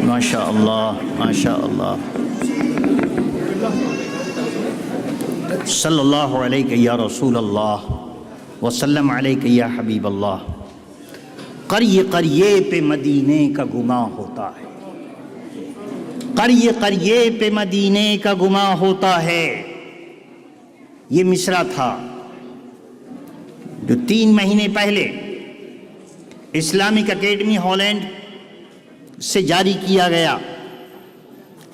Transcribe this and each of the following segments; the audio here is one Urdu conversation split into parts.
ماشاء اللہ ماشاء اللہ. صلی اللہ علیہ یا رسول اللہ وسلم علیہ یا حبیب اللہ. قریے قریے پہ مدینے کا گماں ہوتا ہے، قریے قریے پہ مدینے کا گماں ہوتا ہے. یہ مصرع تھا جو 3 مہینے پہلے اسلامک اکیڈمی ہالینڈ سے جاری کیا گیا،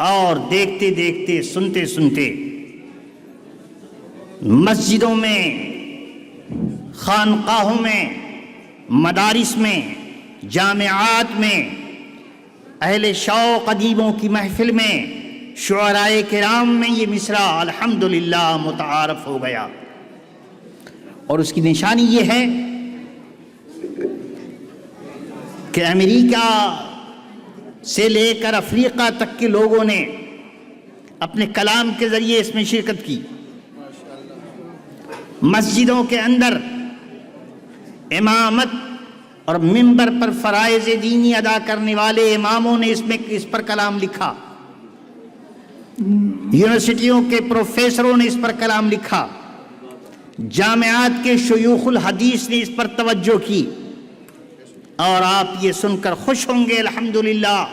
اور دیکھتے دیکھتے سنتے سنتے مسجدوں میں، خانقاہوں میں، مدارس میں، جامعات میں، اہل شوق ادیبوں کی محفل میں، شعرائے کرام میں یہ مصرع الحمدللہ متعارف ہو گیا. اور اس کی نشانی یہ ہے کہ امریکہ سے لے کر افریقہ تک کے لوگوں نے اپنے کلام کے ذریعے اس میں شرکت کی. مسجدوں کے اندر امامت اور منبر پر فرائض دینی ادا کرنے والے اماموں نے اس پر کلام لکھا، یونیورسٹیوں کے پروفیسروں نے اس پر کلام لکھا، جامعات کے شیوخ الحدیث نے اس پر توجہ کی. اور آپ یہ سن کر خوش ہوں گے الحمدللہ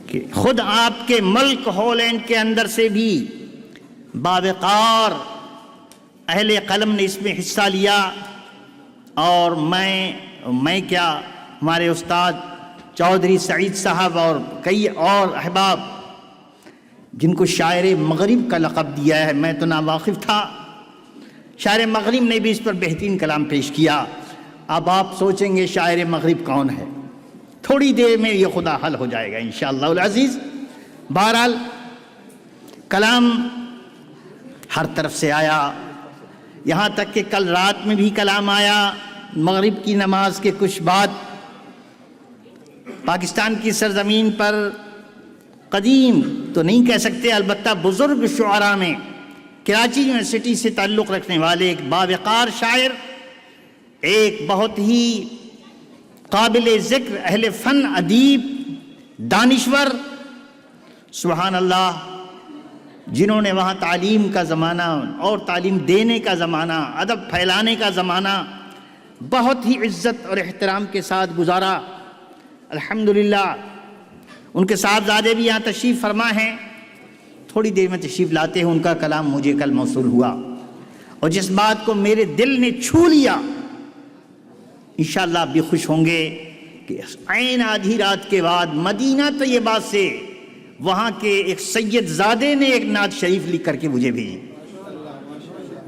کہ خود آپ کے ملک ہالینڈ کے اندر سے بھی باوقار اہل قلم نے اس میں حصہ لیا. اور میں کیا، ہمارے استاد چودھری سعید صاحب اور کئی اور احباب جن کو شاعر مغرب کا لقب دیا ہے، میں تو ناواقف تھا، شاعر مغرب نے بھی اس پر بہترین کلام پیش کیا. اب آپ سوچیں گے شاعر مغرب کون ہے، تھوڑی دیر میں یہ خدا حل ہو جائے گا انشاءاللہ العزیز. بہرحال کلام ہر طرف سے آیا، یہاں تک کہ کل رات میں بھی کلام آیا. مغرب کی نماز کے کچھ بعد پاکستان کی سرزمین پر قدیم تو نہیں کہہ سکتے، البتہ بزرگ شعراء میں کراچی یونیورسٹی سے تعلق رکھنے والے ایک باوقار شاعر، ایک بہت ہی قابل ذکر اہل فن، ادیب، دانشور، سبحان اللہ، جنہوں نے وہاں تعلیم کا زمانہ اور تعلیم دینے کا زمانہ، ادب پھیلانے کا زمانہ بہت ہی عزت اور احترام کے ساتھ گزارا. الحمدللہ ان کے صاحبزادے بھی یہاں تشریف فرما ہیں، تھوڑی دیر میں تشریف لاتے ہیں. ان کا کلام مجھے کل موصول ہوا، اور جس بات کو میرے دل نے چھو لیا، انشاءاللہ آپ بھی خوش ہوں گے کہ عین آدھی رات کے بعد مدینہ طیبہ سے وہاں کے ایک سید زادے نے ایک نعت شریف لکھ کر کے مجھے بھیجی،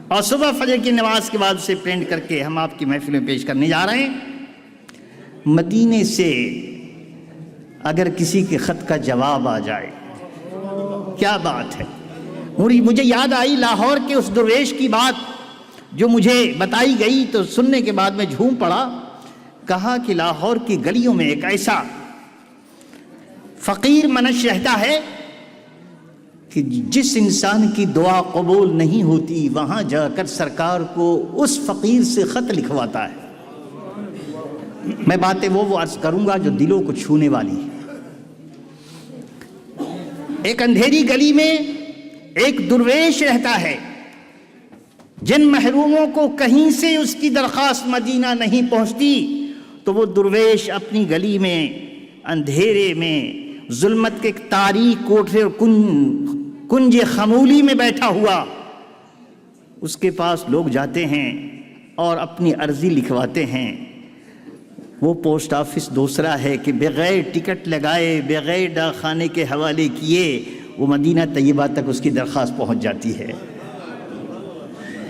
اور صبح فجر کی نماز کے بعد اسے پرنٹ کر کے ہم آپ کی محفل میں پیش کرنے جا رہے ہیں. مدینے سے اگر کسی کے خط کا جواب آ جائے کیا بات ہے. مجھے یاد آئی لاہور کے اس درویش کی بات جو مجھے بتائی گئی، تو سننے کے بعد میں جھوم پڑا. کہا کہ لاہور کی گلیوں میں ایک ایسا فقیر منش رہتا ہے کہ جس انسان کی دعا قبول نہیں ہوتی وہاں جا کر سرکار کو اس فقیر سے خط لکھواتا ہے. میں باتیں وہ عرض کروں گا جو دلوں کو چھونے والی ہے. ایک اندھیری گلی میں ایک درویش رہتا ہے، جن محروموں کو کہیں سے اس کی درخواست مدینہ نہیں پہنچتی، تو وہ درویش اپنی گلی میں اندھیرے میں ظلمت کے تاریک کوٹھے اور کنج خمولی میں بیٹھا ہوا، اس کے پاس لوگ جاتے ہیں اور اپنی عرضی لکھواتے ہیں. وہ پوسٹ آفس دوسرا ہے کہ بغیر ٹکٹ لگائے، بغیر ڈاک خانے کے حوالے کیے، وہ مدینہ طیبہ تک اس کی درخواست پہنچ جاتی ہے.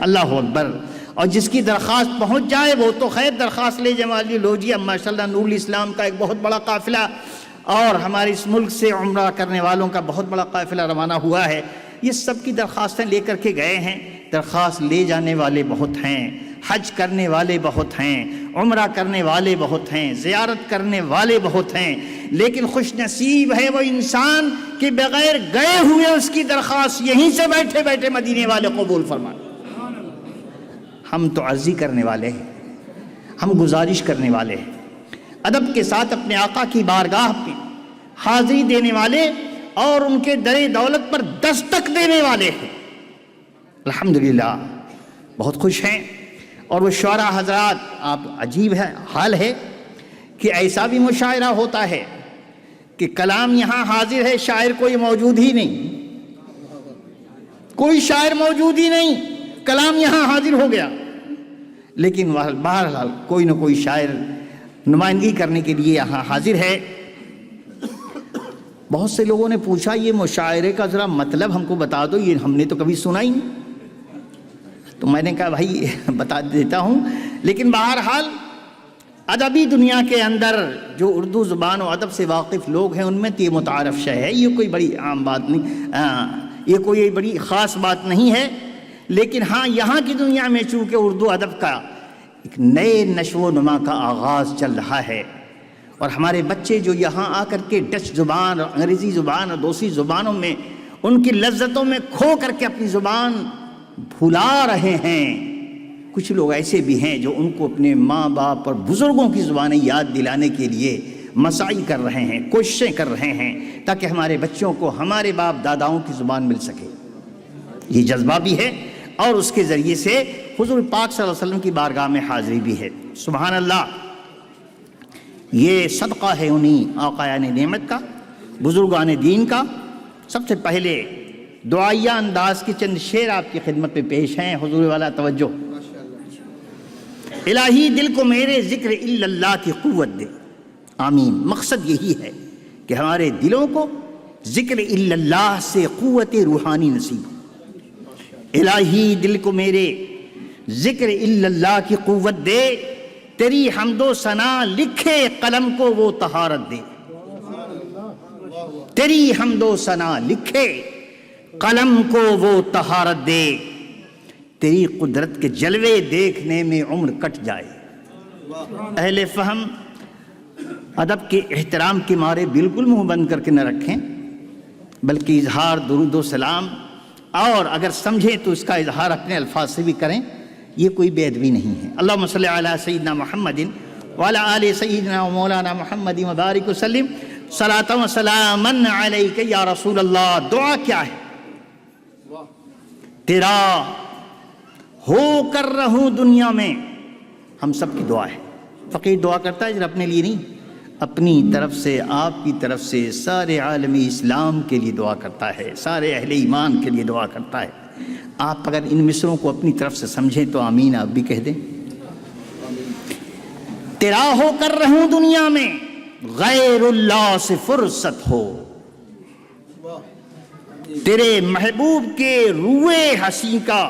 اللہ اکبر. اور جس کی درخواست پہنچ جائے وہ تو خیر درخواست لے جمالی لو جی. اب ماشاءاللہ نور الاسلام کا ایک بہت بڑا قافلہ اور ہمارے اس ملک سے عمرہ کرنے والوں کا بہت بڑا قافلہ روانہ ہوا ہے. یہ سب کی درخواستیں لے کر کے گئے ہیں. درخواست لے جانے والے بہت ہیں، حج کرنے والے بہت ہیں، عمرہ کرنے والے بہت ہیں، زیارت کرنے والے بہت ہیں، لیکن خوش نصیب ہے وہ انسان کہ بغیر گئے ہوئے اس کی درخواست یہیں سے بیٹھے بیٹھے مدینے والے قبول فرمائے. ہم تو عرضی کرنے والے ہیں، ہم گزارش کرنے والے ہیں. ادب کے ساتھ اپنے آقا کی بارگاہ میں حاضری دینے والے اور ان کے در دولت پر دستک دینے والے ہیں۔ الحمدللہ بہت خوش ہیں۔ اور وہ شعراء حضرات، آپ عجیب ہے حال ہے کہ ایسا بھی مشاعرہ ہوتا ہے کہ کلام یہاں حاضر ہے، شاعر کوئی موجود ہی نہیں، کوئی شاعر موجود ہی نہیں، کلام یہاں حاضر ہو گیا، لیکن بہرحال کوئی نہ کوئی شاعر نمائندگی کرنے کے لیے یہاں حاضر ہے۔ بہت سے لوگوں نے پوچھا یہ مشاعرے کا ذرا مطلب ہم کو بتا دو، یہ ہم نے تو کبھی سنا ہی نہیں۔ تو میں نے کہا بھائی بتا دیتا ہوں، لیکن بہرحال ادبی دنیا کے اندر جو اردو زبان و ادب سے واقف لوگ ہیں ان میں تو یہ متعارف شے ہے، یہ کوئی بڑی عام بات نہیں، یہ کوئی بڑی خاص بات نہیں ہے۔ لیکن ہاں یہاں کی دنیا میں چونکہ اردو ادب کا ایک نئے نشو و نما کا آغاز چل رہا ہے، اور ہمارے بچے جو یہاں آ کر کے ڈچ زبان اور انگریزی زبان اور دوسری زبانوں میں ان کی لذتوں میں کھو کر کے اپنی زبان بھلا رہے ہیں، کچھ لوگ ایسے بھی ہیں جو ان کو اپنے ماں باپ اور بزرگوں کی زبانیں یاد دلانے کے لیے مساعی کر رہے ہیں، کوششیں کر رہے ہیں تاکہ ہمارے بچوں کو ہمارے باپ داداؤں کی زبان مل سکے۔ یہ جذبہ بھی ہے اور اس کے ذریعے سے حضور پاک صلی اللہ علیہ وسلم کی بارگاہ میں حاضری بھی ہے۔ سبحان اللہ، یہ صدقہ ہے انہی آقایان نعمت کا، بزرگان دین کا۔ سب سے پہلے دعائیہ انداز کی چند شعر آپ کی خدمت میں پیش ہیں، حضور والا توجہ۔ الہی دل کو میرے ذکر الا اللہ کی قوت دے، آمین۔ مقصد یہی ہے کہ ہمارے دلوں کو ذکر الا اللہ سے قوت روحانی نصیب ہو۔ الہی دل کو میرے ذکر الا اللہ کی قوت دے، تیری حمد و ثنا لکھے قلم کو وہ طہارت دے، تیری حمد و ثنا لکھے قلم کو وہ طہارت دے، تیری قدرت کے جلوے دیکھنے میں عمر کٹ جائے۔ اہل فہم ادب کے احترام کے مارے بالکل منہ بند کر کے نہ رکھیں، بلکہ اظہار درود و سلام، اور اگر سمجھیں تو اس کا اظہار اپنے الفاظ سے بھی کریں، یہ کوئی بے ادبی نہیں ہے۔ اللہم صلی علی سیدنا محمد وعلی آل سیدنا و مولانا محمد وبارک وسلم، صلاۃ و سلاما علیک یا رسول اللہ۔ دعا کیا ہے؟ تیرا ہو کر رہوں دنیا میں، ہم سب کی دعا ہے۔ فقیر دعا کرتا ہے صرف اپنے لیے نہیں، اپنی طرف سے، آپ کی طرف سے سارے عالم اسلام کے لیے دعا کرتا ہے، سارے اہل ایمان کے لیے دعا کرتا ہے۔ آپ اگر ان مصروں کو اپنی طرف سے سمجھیں تو آمین آپ بھی کہہ دیں۔ تیرا ہو کر رہوں دنیا میں، غیر اللہ سے فرصت ہو، تیرے محبوب کے روئے حسین کا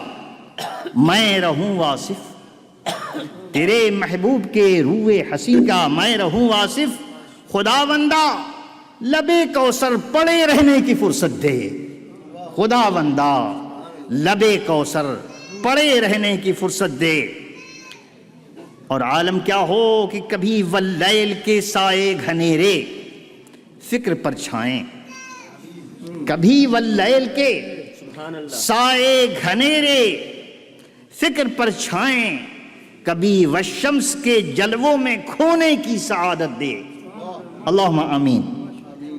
میں رہوں واصف، تیرے محبوب کے روئے حسین کا میں رہوں واصف، خداوندہ لبے کوثر پڑے رہنے کی فرصت دے، خداوندہ لبے کوثر پڑے رہنے کی فرصت دے۔ اور عالم کیا ہو کہ کبھی واللیل کے سائے گھنیرے فکر پر چھائیں، کبھی واللیل کے سائے گھنیرے فکر پر چھائیں، کبھی والشمس کے جلووں میں کھونے کی سعادت دے۔ اللہم آمین۔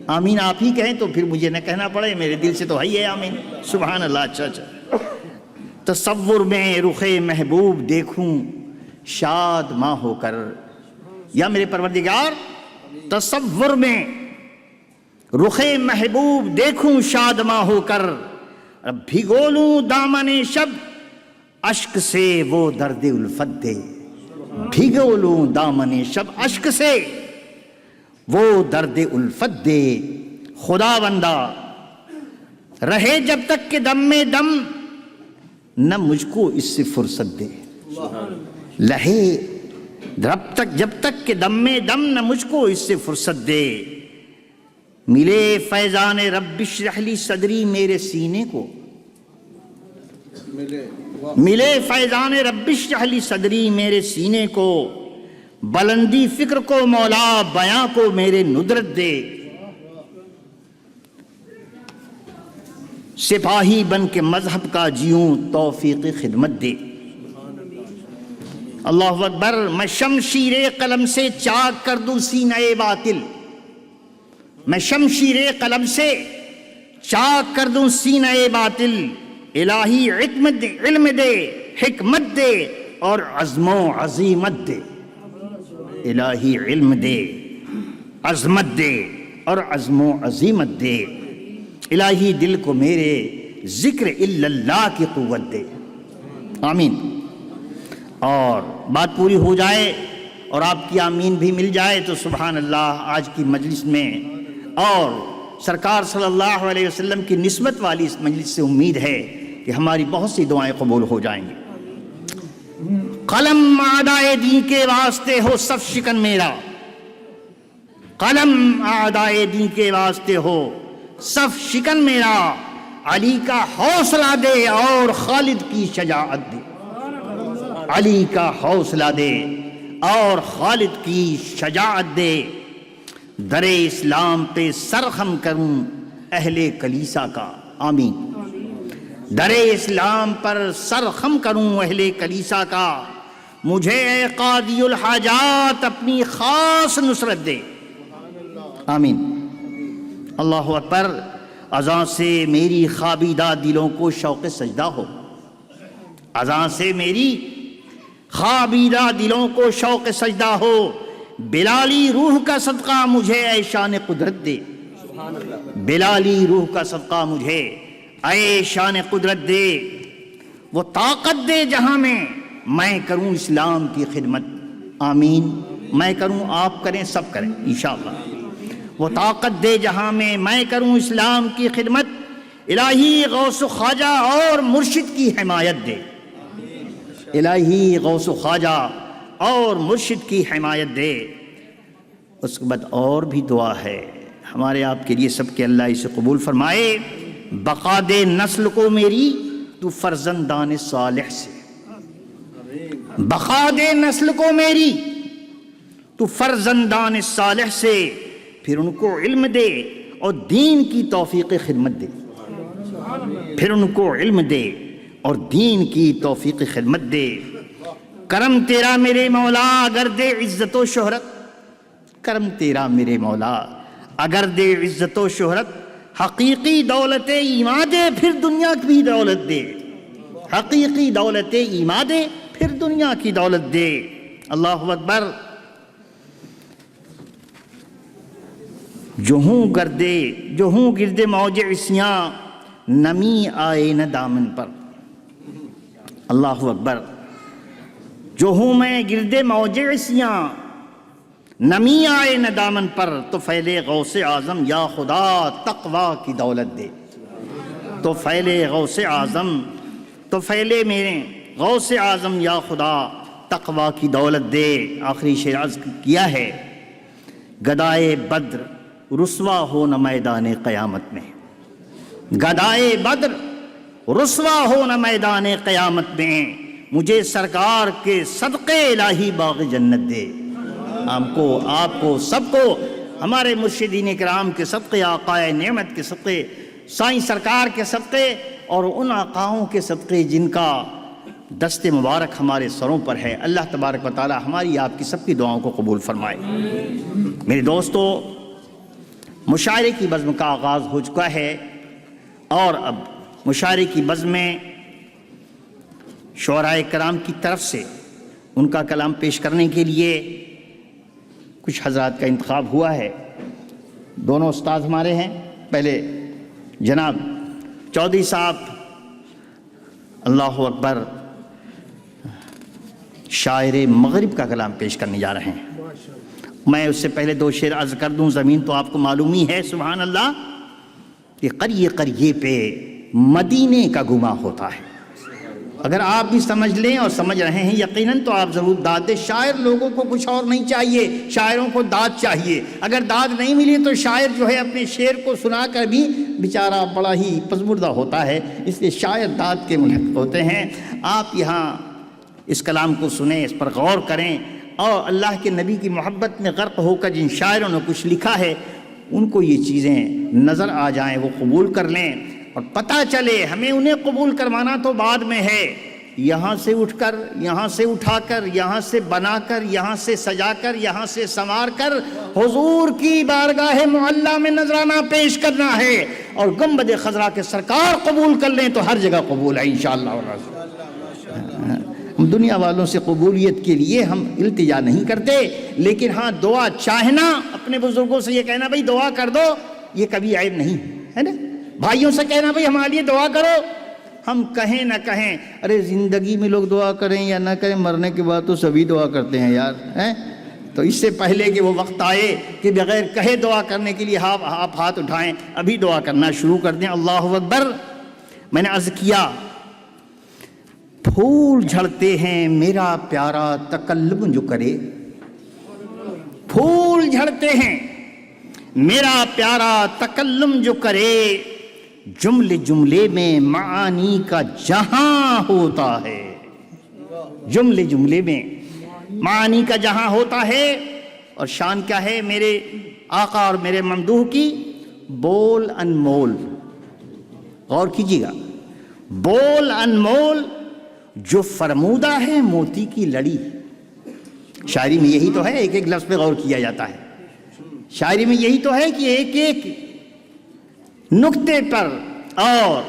آمین آپ ہی کہیں تو پھر مجھے نہ کہنا پڑے، میرے دل سے تو ہے یہ آمین۔ سبحان اللہ۔ اچھا تصور میں رخ محبوب دیکھوں شاد ماں ہو کر، یا میرے پروردگار تصور میں رخ محبوب دیکھوں شاد ماں ہو کر، اب بھگو لوں دامن شب اشک سے وہ درد الفت دے، بھگو لوں دامن شب اشک سے وہ درد الفت دے۔ خداوندہ رہے جب تک کہ دم میں دم نہ مجھ کو اس سے فرصت دے، لہے جب تک کہ دم میں دم نہ مجھ کو اس سے فرصت دے۔ ملے فیضان رب اشرح لی صدری میرے سینے کو، ملے فیضان رب اشرح لی صدری میرے سینے کو، بلندی فکر کو مولا بیاں کو میرے ندرت دے۔ سپاہی بن کے مذہب کا جیوں توفیق خدمت دے، اللہ اکبر، میں شمشیر قلم سے چاک کر دوں سینہ باطل، میں شمشیر قلم سے چاک کر دوں سینہ باطل، الہی علم دے، حکمت دے اور عزم و عزیمت دے، الہی علم دے، عظمت دے اور عزم و عزیمت دے، الہی دل کو میرے ذکر الا اللہ کی قوت دے، آمین۔ اور بات پوری ہو جائے اور آپ کی آمین بھی مل جائے تو سبحان اللہ، آج کی مجلس میں اور سرکار صلی اللہ علیہ وسلم کی نسبت والی اس مجلس سے امید ہے کہ ہماری بہت سی دعائیں قبول ہو جائیں گی۔ قلم اعدائے دین کے واسطے ہو صف شکن میرا، قلم اعدائے دین کے واسطے ہو صف شکن میرا، علی کا حوصلہ دے اور خالد کی شجاعت دے، علی کا حوصلہ دے اور خالد کی شجاعت دے، در اسلام پہ سرخم کروں اہل کلیسا کا، آمین۔ در اسلام پر سرخم کروں اہل کلیسا کا، مجھے اے قاضی الحاجات اپنی خاص نصرت دے، آمین۔ اللہ اکبر، اذان سے میری خوابیدہ دلوں کو شوق سجدہ ہو، اذان سے میری خوابیدہ دلوں کو شوق سجدہ ہو، بلالی روح کا صدقہ مجھے اے شان قدرت دے، بلالی روح کا صدقہ مجھے اے شان قدرت دے، وہ طاقت دے جہاں میں کروں اسلام کی خدمت، آمین۔ میں کروں، آپ کریں، سب کریں انشاءاللہ۔ وہ طاقت دے جہاں میں کروں اسلام کی خدمت، الہی غوث و خواجہ اور مرشد کی حمایت دے، الہی غوث و خواجہ اور مرشد کی حمایت دے۔ اس کے بعد اور بھی دعا ہے ہمارے آپ کے لیے سب کے، اللہ اسے قبول فرمائے۔ بقا دے نسل کو میری تو فرزندان صالح سے، بقا دے نسل کو میری تو فرزندان صالح سے، پھر ان کو علم دے اور دین کی توفیق خدمت دے، پھر ان کو علم دے اور دین کی توفیق خدمت دے۔ کرم تیرا میرے مولا اگر دے عزت و شہرت، کرم تیرا میرے مولا اگر دے عزت و شہرت، حقیقی دولت ایمان دے پھر دنیا کی دولت دے، حقیقی دولت ایمان دے پھر دنیا کی دولت دے۔ اللہ اکبر، جو ہوں گردے موج عصیاں، نمی آئے نہ دامن پر، اللہ اکبر، جو ہوں میں گردے موج عصیاں، نمی آئے نہ دامن پر، تو پھیلے غوث اعظم یا خدا تقوی کی دولت دے، تو پھیلے غوث اعظم، تو پھیلے میرے غوث اعظم یا خدا تقوی کی دولت دے۔ آخری شعر عرض کیا ہے، گدائے بدر رسوا ہو نہ میدان قیامت میں، گدائے بدر رسوا ہو نہ میدان قیامت میں، مجھے سرکار کے صدقے الہی باغ جنت دے۔ ہم کو، آپ کو، سب کو ہمارے مرشدین کرام کے صدقے، آقائے نعمت کے صدقے، سائیں سرکار کے صدقے اور ان آقاؤں کے صدقے جن کا دست مبارک ہمارے سروں پر ہے، اللہ تبارک و تعالی ہماری آپ کی سب کی دعاؤں کو قبول فرمائے۔ میرے دوستو، مشاعرے کی بزم کا آغاز ہو چکا ہے اور اب مشاعرے کی بزم میں شعراء کرام کی طرف سے ان کا کلام پیش کرنے کے لیے کچھ حضرات کا انتخاب ہوا ہے۔ دونوں استاد ہمارے ہیں، پہلے جناب چودھری صاحب اللہ اکبر شاعر مغرب کا کلام پیش کرنے جا رہے ہیں۔ میں اس سے پہلے دو شعر عرض کر دوں۔ زمین تو آپ کو معلوم ہی ہے، سبحان اللہ، کہ قریے قریے پہ مدینے کا گماں ہوتا ہے۔ اگر آپ بھی سمجھ لیں اور سمجھ رہے ہیں یقیناً تو آپ ضرور داد دیں۔ شاعر لوگوں کو کچھ اور نہیں چاہیے، شاعروں کو داد چاہیے۔ اگر داد نہیں ملی تو شاعر جو ہے اپنے شعر کو سنا کر بھی بیچارہ بڑا ہی پسمردہ ہوتا ہے، اس لیے شاعر داد کے منحق ہوتے ہیں۔ آپ یہاں اس کلام کو سنیں، اس پر غور کریں اور اللہ کے نبی کی محبت میں غرق ہو کر جن شاعروں نے کچھ لکھا ہے ان کو یہ چیزیں نظر آ جائیں، وہ قبول کر لیں اور پتہ چلے ہمیں انہیں قبول کروانا تو بعد میں ہے، یہاں سے اٹھ کر، یہاں سے اٹھا کر، یہاں سے بنا کر، یہاں سے سجا کر، یہاں سے سنوار کر حضور کی بارگاہ معلیٰ میں نذرانہ پیش کرنا ہے، اور گنبد خضرا کے سرکار قبول کر لیں تو ہر جگہ قبول ہے انشاءاللہ۔ ہم دنیا والوں سے قبولیت کے لیے ہم التجا نہیں کرتے، لیکن ہاں دعا چاہنا، اپنے بزرگوں سے یہ کہنا بھائی دعا کر دو، یہ کبھی عیب نہیں ہے نا۔ بھائیوں سے کہنا بھائی ہمارے لیے دعا کرو، ہم کہیں نہ کہیں، ارے زندگی میں لوگ دعا کریں یا نہ کریں، مرنے کے بعد تو سبھی دعا کرتے ہیں یار، تو اس سے پہلے کہ وہ وقت آئے کہ بغیر کہے دعا کرنے کے لیے آپ ہاتھ اٹھائیں، ابھی دعا کرنا شروع کر دیں۔ اللہ اکبر۔ میں نے عرض کیا پھول جھڑتے ہیں میرا پیارا تکلم جو کرے، پھول جھڑتے ہیں میرا پیارا تکلم جو کرے، جملے جملے میں معانی کا جہاں ہوتا ہے، جملے جملے میں معانی کا جہاں ہوتا ہے۔ اور شان کیا ہے میرے آقا اور میرے ممدوح کی؟ بول انمول۔ غور کیجیے گا، بول انمول جو فرمودہ ہے موتی کی لڑی۔ شاعری میں یہی تو ہے، ایک ایک لفظ پہ غور کیا جاتا ہے۔ شاعری میں یہی تو ہے کہ ایک ایک نقطے پر اور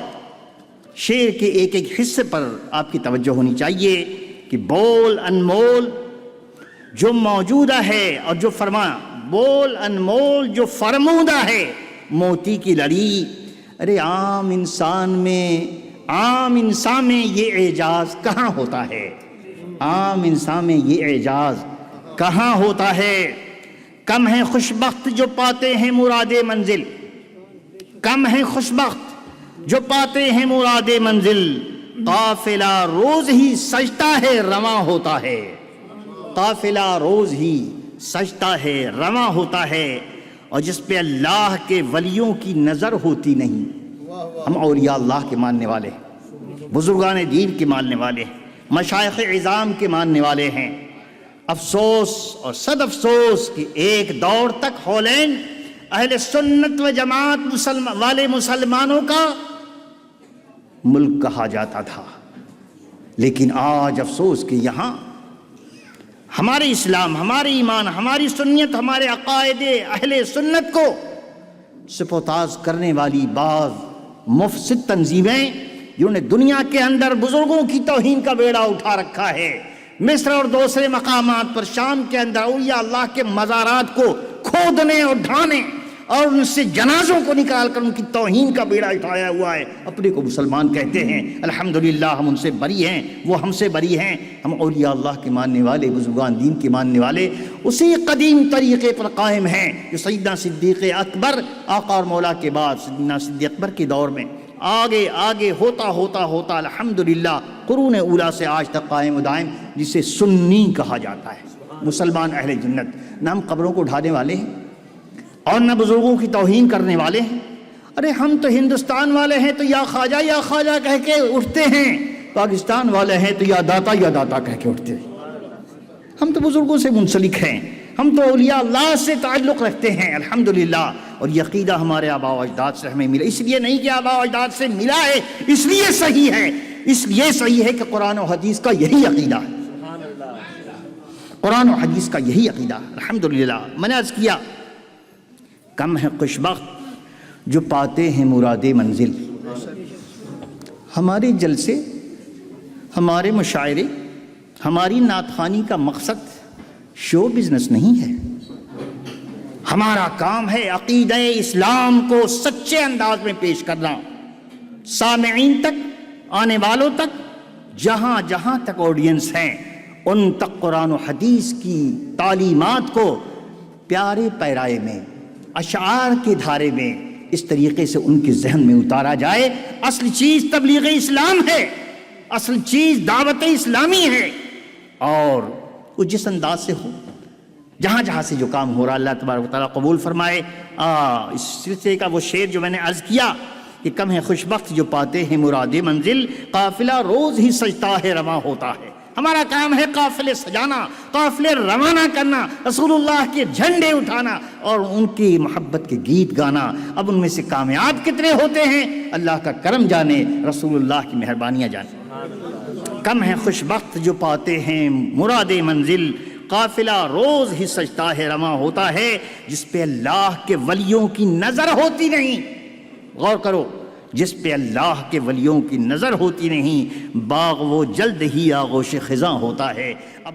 شعر کے ایک ایک حصے پر آپ کی توجہ ہونی چاہیے کہ بول انمول جو موجودہ ہے اور جو بول انمول جو فرمودہ ہے موتی کی لڑی۔ ارے عام انسان میں یہ اعجاز کہاں ہوتا ہے؟ عام انسان میں یہ اعجاز کہاں ہوتا ہے؟ کم ہے خوش بخت جو پاتے ہیں مراد منزل، کم ہے خوش بخت جو پاتے ہیں مراد منزل، قافلہ روز ہی سجتا ہے رواں ہوتا ہے، قافلہ روز ہی سجتا ہے رواں ہوتا ہے۔ اور جس پہ اللہ کے ولیوں کی نظر ہوتی نہیں، ہم اولیاء اللہ کے ماننے والے ہیں، بزرگان دین کے ماننے والے ہیں، مشائخ عظام کے ماننے والے ہیں۔ افسوس اور صد افسوس کہ ایک دور تک ہولین اہل سنت و جماعت والے مسلمانوں کا ملک کہا جاتا تھا، لیکن آج افسوس کہ یہاں ہمارے اسلام، ہمارے ایمان، ہماری سنیت، ہمارے عقائد اہل سنت کو سپوتاز کرنے والی بعض مفسد تنظیمیں جنہوں نے دنیا کے اندر بزرگوں کی توہین کا بیڑا اٹھا رکھا ہے، مصر اور دوسرے مقامات پر، شام کے اندر اولیاء اللہ کے مزارات کو کھودنے اور ڈھانے اور ان سے جنازوں کو نکال کر ان کی توہین کا بیڑا اٹھایا ہوا ہے۔ اپنے کو مسلمان کہتے ہیں، الحمدللہ ہم ان سے بری ہیں، وہ ہم سے بری ہیں۔ ہم اولیاء اللہ کے ماننے والے، بزرگان دین کے ماننے والے اسی قدیم طریقے پر قائم ہیں جو سیدنا صدیق اکبر، آقا اور مولا کے بعد سیدنا صدیق اکبر کے دور میں آگے آگے ہوتا الحمدللہ قرون اولیٰ سے آج تک قائم و دائم، جسے سنی کہا جاتا ہے، مسلمان اہل جنت۔ نہ ہم قبروں کو ڈھانے والے ہیں اور نہ بزرگوں کی توہین کرنے والے ہیں۔ ارے ہم تو ہندوستان والے ہیں تو یا خواجہ کہہ کے اٹھتے ہیں، پاکستان والے ہیں تو یا داتا کہہ کے اٹھتے ہیں۔ ہم تو بزرگوں سے منسلک ہیں، ہم تو اولیاء اللہ سے تعلق رکھتے ہیں الحمدللہ، اور یہ عقیدہ ہمارے آباء و اجداد سے ہمیں ملا۔ اس لیے نہیں کہ آباء و اجداد سے ملا ہے اس لیے صحیح ہے، اس لیے صحیح ہے کہ قرآن و حدیث کا یہی عقیدہ ہے، قرآن و حدیث کا یہی عقیدہ الحمدللہ۔ میں نے عرض کیا کم ہے خوش بخت جو پاتے ہیں مراد منزل۔ ہمارے جلسے، ہمارے مشاعرے، ہماری نعت خوانی کا مقصد شو بزنس نہیں ہے۔ ہمارا کام ہے عقیدہ اسلام کو سچے انداز میں پیش کرنا، سامعین تک، آنے والوں تک، جہاں جہاں تک آڈینس ہیں ان تک قرآن و حدیث کی تعلیمات کو پیارے پیرائے میں، اشعار کے دھارے میں اس طریقے سے ان کے ذہن میں اتارا جائے۔ اصل چیز تبلیغ اسلام ہے، اصل چیز دعوت اسلامی ہے، اور وہ جس انداز سے ہو، جہاں جہاں سے جو کام ہو رہا، اللہ تبارک و تعالیٰ قبول فرمائے۔ اس سلسلے کا وہ شعر جو میں نے عرض کیا کہ کم ہے خوش بخت جو پاتے ہیں مراد منزل، قافلہ روز ہی سجتا ہے رواں ہوتا ہے۔ ہمارا کام ہے قافلے سجانا، قافلے روانہ کرنا، رسول اللہ کے جھنڈے اٹھانا اور ان کی محبت کے گیت گانا۔ اب ان میں سے کامیاب کتنے ہوتے ہیں اللہ کا کرم جانے، رسول اللہ کی مہربانیاں جانے۔ کم ہیں خوش بخت جو پاتے ہیں مراد منزل، قافلہ روز ہی سجتا ہے رواں ہوتا ہے جس پہ اللہ کے ولیوں کی نظر ہوتی نہیں۔ غور کرو، جس پہ اللہ کے ولیوں کی نظر ہوتی نہیں، باغ وہ جلد ہی آغوش خزاں ہوتا ہے۔ اب